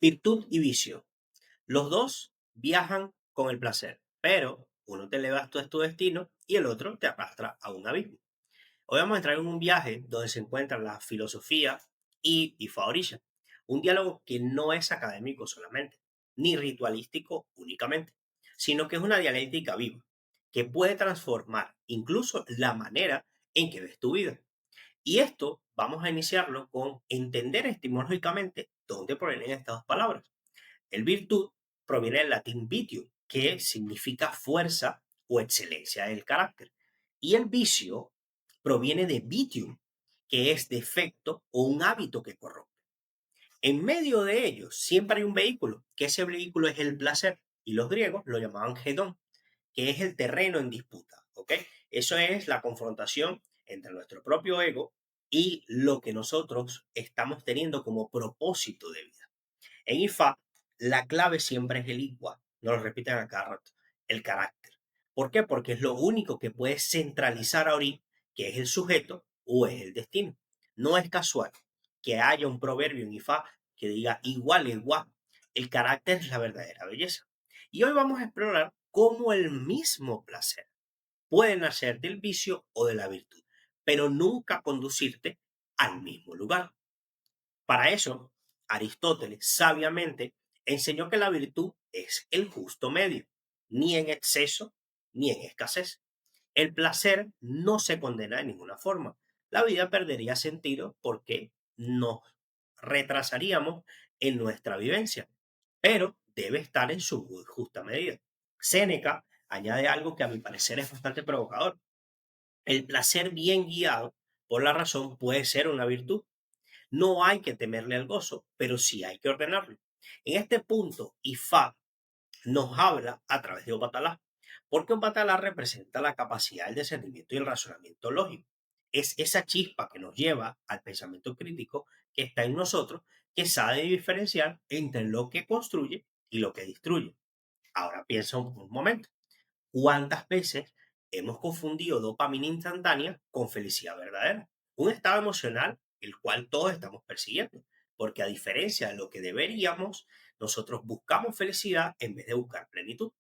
Virtud y vicio. Los dos viajan con el placer, pero uno te eleva a tu destino y el otro te arrastra a un abismo. Hoy vamos a entrar en un viaje donde se encuentran la filosofía y Faorisha. Un diálogo que no es académico solamente, ni ritualístico únicamente, sino que es una dialéctica viva, que puede transformar incluso la manera en que ves tu vida. Y esto vamos a iniciarlo con entender etimológicamente dónde provienen estas dos palabras. El virtud proviene del latín vitium, que significa fuerza o excelencia del carácter. Y el vicio proviene de vitium, que es defecto o un hábito que corrompe. En medio de ellos siempre hay un vehículo, que ese vehículo es el placer. Y los griegos lo llamaban hedón, que es el terreno en disputa. ¿Ok? Eso es la confrontación entre nuestro propio ego y lo que nosotros estamos teniendo como propósito de vida. En IFA, la clave siempre es el IQUA, no lo repiten a cada rato, el carácter. ¿Por qué? Porque es lo único que puede centralizar ahorita que es el sujeto o es el destino. No es casual que haya un proverbio en IFA que diga igual, igual. El carácter es la verdadera belleza. Y hoy vamos a explorar cómo el mismo placer puede nacer del vicio o de la virtud, pero nunca conducirte al mismo lugar. Para eso, Aristóteles sabiamente enseñó que la virtud es el justo medio, ni en exceso ni en escasez. El placer no se condena de ninguna forma. La vida perdería sentido porque nos retrasaríamos en nuestra vivencia, pero debe estar en su justa medida. Séneca añade algo que a mi parecer es bastante provocador. El placer bien guiado por la razón puede ser una virtud. No hay que temerle al gozo, pero sí hay que ordenarlo. En este punto, Ifá nos habla a través de Obatalá, porque Obatalá representa la capacidad del discernimiento y el razonamiento lógico. Es esa chispa que nos lleva al pensamiento crítico que está en nosotros, que sabe diferenciar entre lo que construye y lo que destruye. Ahora piensa un momento. ¿Cuántas veces hemos confundido dopamina instantánea con felicidad verdadera? Un estado emocional el cual todos estamos persiguiendo, porque a diferencia de lo que deberíamos, nosotros buscamos felicidad en vez de buscar plenitud.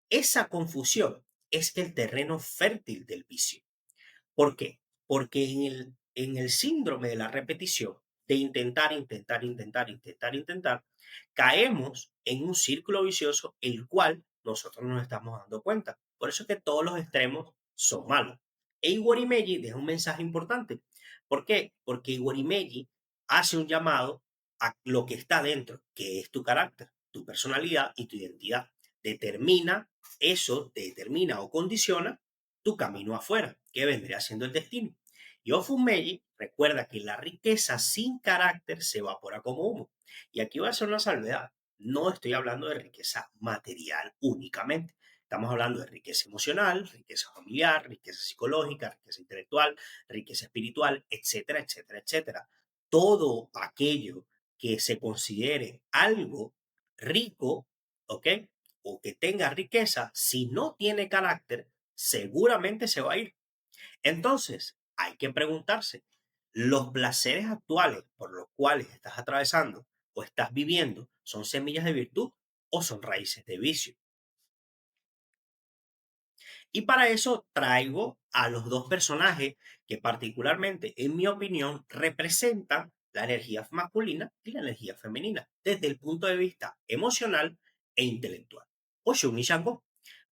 Esa confusión es el terreno fértil del vicio. ¿Por qué? Porque en el síndrome de la repetición, de intentar, caemos en un círculo vicioso el cual nosotros no nos estamos dando cuenta. Por eso es que todos los extremos son malos. E Iwarimeji deja un mensaje importante. ¿Por qué? Porque Iwarimeji hace un llamado a lo que está dentro, que es tu carácter, tu personalidad y tu identidad. Determina o condiciona tu camino afuera, que vendría siendo el destino. Y Ofunmeji recuerda que la riqueza sin carácter se evapora como humo. Y aquí va a ser una salvedad. No estoy hablando de riqueza material únicamente. Estamos hablando de riqueza emocional, riqueza familiar, riqueza psicológica, riqueza intelectual, riqueza espiritual, etcétera, etcétera, etcétera. Todo aquello que se considere algo rico, ¿ok? O que tenga riqueza, si no tiene carácter, seguramente se va a ir. Entonces, hay que preguntarse, ¿los placeres actuales por los cuales estás atravesando o estás viviendo son semillas de virtud o son raíces de vicio? Y para eso traigo a los dos personajes que particularmente, en mi opinión, representan la energía masculina y la energía femenina desde el punto de vista emocional e intelectual. Oshun y Shango.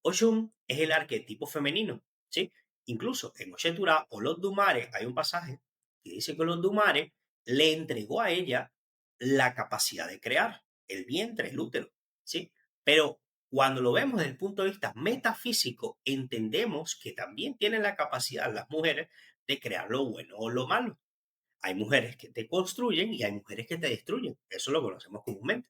Oshun es el arquetipo femenino, ¿sí? Incluso en Oshetura o los Dumare hay un pasaje que dice que los Dumare le entregó a ella la capacidad de crear, el vientre, el útero, ¿sí? Pero cuando lo vemos desde el punto de vista metafísico, entendemos que también tienen la capacidad las mujeres de crear lo bueno o lo malo. Hay mujeres que te construyen y hay mujeres que te destruyen. Eso lo conocemos comúnmente.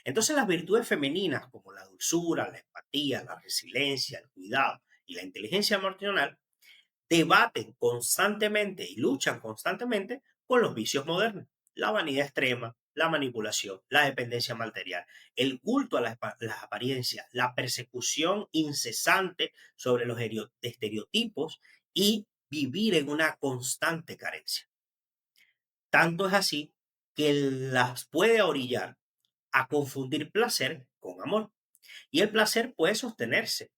Entonces las virtudes femeninas como la dulzura, la empatía, la resiliencia, el cuidado y la inteligencia emocional debaten constantemente y luchan constantemente con los vicios modernos. La vanidad extrema, la manipulación, la dependencia material, el culto a las apariencias, la persecución incesante sobre los estereotipos y vivir en una constante carencia. Tanto es así que las puede orillar a confundir placer con amor. Y el placer puede sostenerse,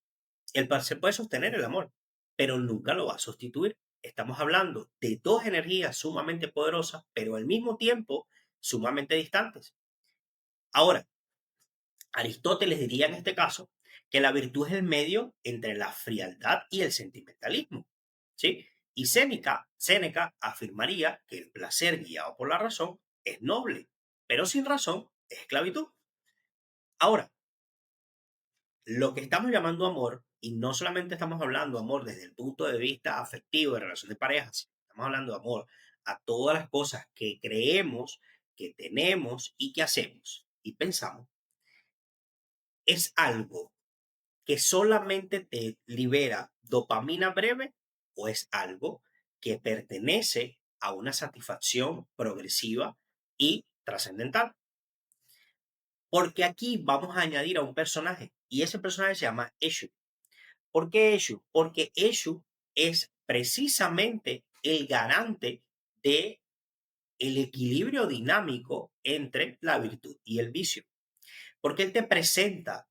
el placer puede sostener el amor, pero nunca lo va a sustituir. Estamos hablando de dos energías sumamente poderosas, pero al mismo tiempo sumamente distantes. Ahora, Aristóteles diría en este caso que la virtud es el medio entre la frialdad y el sentimentalismo, ¿sí? Y Séneca afirmaría que el placer guiado por la razón es noble, pero sin razón es esclavitud. Ahora, lo que estamos llamando amor, y no solamente estamos hablando de amor desde el punto de vista afectivo de relación de parejas, estamos hablando de amor a todas las cosas que creemos, que tenemos y que hacemos y pensamos, es algo que solamente te libera dopamina breve o es algo que pertenece a una satisfacción progresiva y trascendental. Porque aquí vamos a añadir a un personaje y ese personaje se llama Eshu. ¿Por qué Eshu? Porque Eshu es precisamente el garante de el equilibrio dinámico entre la virtud y el vicio. Porque él te presenta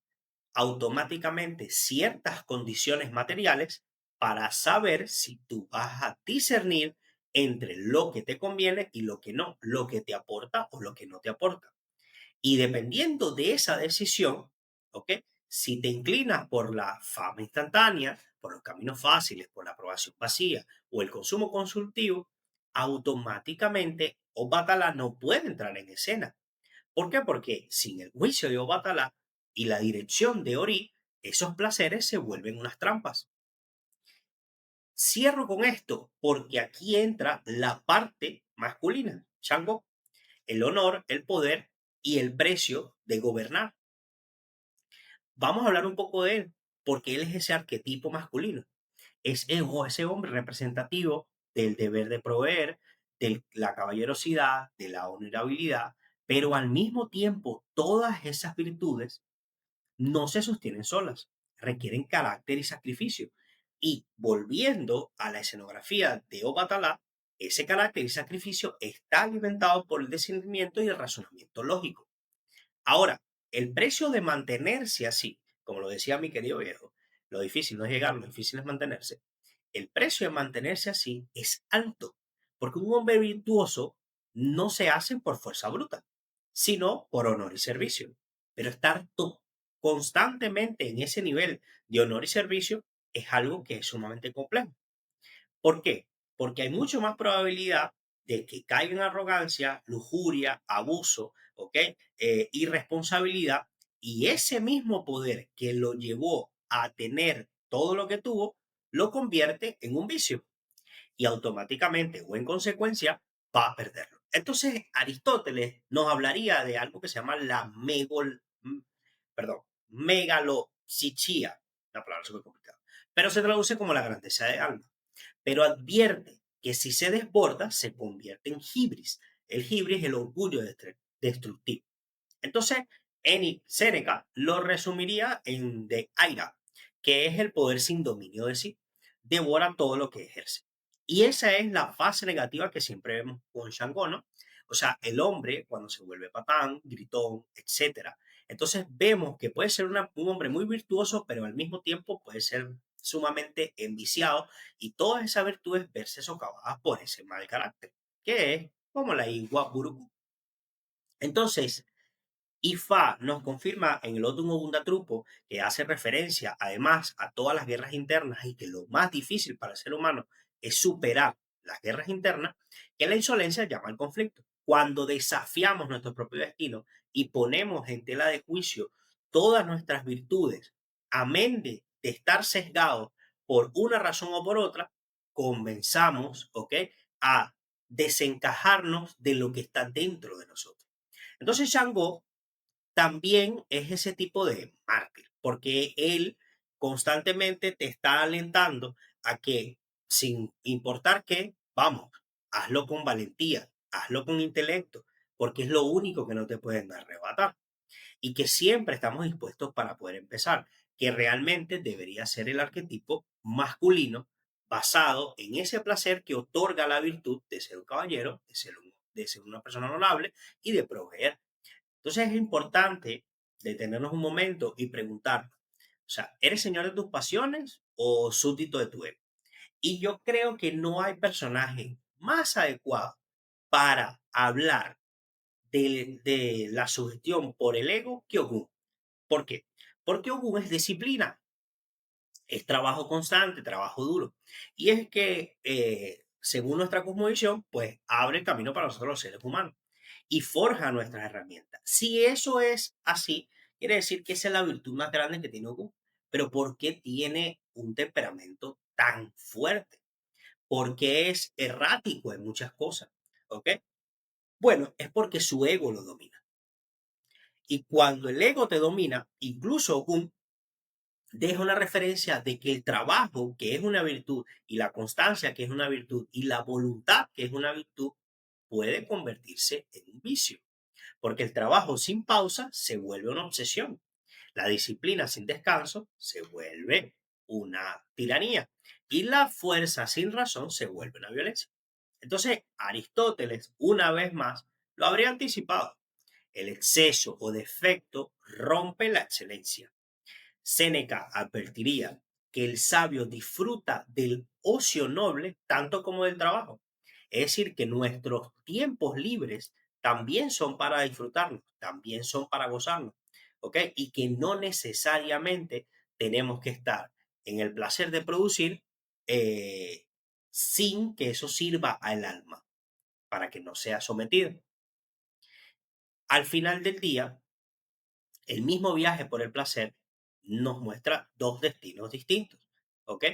automáticamente ciertas condiciones materiales para saber si tú vas a discernir entre lo que te conviene y lo que no, lo que te aporta o lo que no te aporta. Y dependiendo de esa decisión, ¿ok? Si te inclinas por la fama instantánea, por los caminos fáciles, por la aprobación vacía o el consumo consultivo, automáticamente Obatala no puede entrar en escena. ¿Por qué? Porque sin el juicio de Obatala y la dirección de Ori, esos placeres se vuelven unas trampas. Cierro con esto porque aquí entra la parte masculina, Shango, el honor, el poder y el precio de gobernar. Vamos a hablar un poco de él, porque él es ese arquetipo masculino. Es ese hombre representativo del deber de proveer, de la caballerosidad, de la honorabilidad, pero al mismo tiempo todas esas virtudes no se sostienen solas, requieren carácter y sacrificio. Y volviendo a la escenografía de Obatalá, ese carácter y sacrificio está alimentado por el discernimiento y el razonamiento lógico. Ahora, el precio de mantenerse así, como lo decía mi querido viejo, lo difícil no es llegar, lo difícil es mantenerse. El precio de mantenerse así es alto, porque un hombre virtuoso no se hace por fuerza bruta, sino por honor y servicio. Pero estar constantemente en ese nivel de honor y servicio es algo que es sumamente complejo. ¿Por qué? Porque hay mucho más probabilidad de que caiga en arrogancia, lujuria, abuso, ¿ok? Irresponsabilidad, y ese mismo poder que lo llevó a tener todo lo que tuvo, lo convierte en un vicio y automáticamente o en consecuencia va a perderlo. Entonces Aristóteles nos hablaría de algo que se llama la megalopsichía, una palabra súper complicada, pero se traduce como la grandeza de alma, pero advierte que si se desborda se convierte en hibris. El hibris es el orgullo destructivo. Entonces, Séneca lo resumiría en de aira, que es el poder sin dominio de sí. Devora todo lo que ejerce. Y esa es la fase negativa que siempre vemos con Shango, ¿no? O sea, el hombre cuando se vuelve patán, gritón, etcétera. Entonces vemos que puede ser un hombre muy virtuoso, pero al mismo tiempo puede ser sumamente enviciado y todas esas virtudes verse socavadas por ese mal carácter, que es como la igua buruku. Entonces, Ifá nos confirma en el Otum Ogundatrupo, que hace referencia además a todas las guerras internas y que lo más difícil para el ser humano es superar las guerras internas, que la insolencia llama al conflicto. Cuando desafiamos nuestro propio destino y ponemos en tela de juicio todas nuestras virtudes, amén de estar sesgados por una razón o por otra, comenzamos, ¿ok?, a desencajarnos de lo que está dentro de nosotros. Entonces Shango también es ese tipo de mártir, porque él constantemente te está alentando a que, sin importar qué, vamos, hazlo con valentía, hazlo con intelecto, porque es lo único que no te pueden arrebatar y que siempre estamos dispuestos para poder empezar, que realmente debería ser el arquetipo masculino basado en ese placer que otorga la virtud de ser un caballero, de ser una persona honorable y de proveer. Entonces es importante detenernos un momento y preguntar, o sea, ¿eres señor de tus pasiones o súbdito de tu ego? Y yo creo que no hay personaje más adecuado para hablar de la sugestión por el ego que Ogún. ¿Por qué? Porque Ogún es disciplina, es trabajo constante, trabajo duro. Y es que, según nuestra cosmovisión, pues abre el camino para nosotros los seres humanos y forja nuestras herramientas. Si eso es así, quiere decir que esa es la virtud más grande que tiene Ogún. Pero ¿por qué tiene un temperamento tan fuerte? Porque es errático en muchas cosas. ¿Ok? Bueno, es porque su ego lo domina. Y cuando el ego te domina, incluso Ogún deja una referencia de que el trabajo, que es una virtud, y la constancia, que es una virtud, y la voluntad, que es una virtud, puede convertirse en un vicio. Porque el trabajo sin pausa se vuelve una obsesión. La disciplina sin descanso se vuelve una tiranía. Y la fuerza sin razón se vuelve una violencia. Entonces, Aristóteles, una vez más, lo habría anticipado. El exceso o defecto rompe la excelencia. Séneca advertiría que el sabio disfruta del ocio noble tanto como del trabajo. Es decir, que nuestros tiempos libres también son para disfrutarlos, también son para gozarnos, ¿ok? Y que no necesariamente tenemos que estar en el placer de producir sin que eso sirva al alma, para que no sea sometido. Al final del día, el mismo viaje por el placer nos muestra dos destinos distintos. ¿Ok?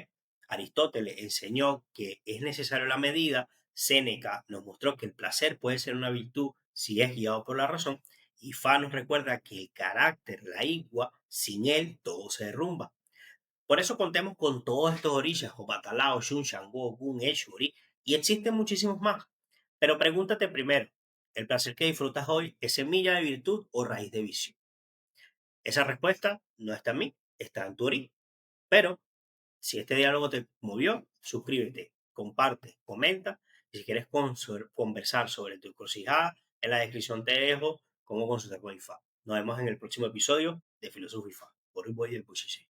Aristóteles enseñó que es necesario la medida, Séneca nos mostró que el placer puede ser una virtud si es guiado por la razón, y Fa nos recuerda que el carácter, la igua, sin él todo se derrumba. Por eso contemos con todos estos orillas, o Batalao, Shun, Shango, Gun, Eshuri, y existen muchísimos más. Pero pregúntate primero, ¿el placer que disfrutas hoy es semilla de virtud o raíz de vicio? Esa respuesta no está en mí, está en tu origen. Pero si este diálogo te movió, suscríbete, comparte, comenta. Y si quieres conversar sobre tu encrucijada, en la descripción te dejo cómo consultar con IFA. Nos vemos en el próximo episodio de Filosofía IFA. Por hoy voy del Cuchiche.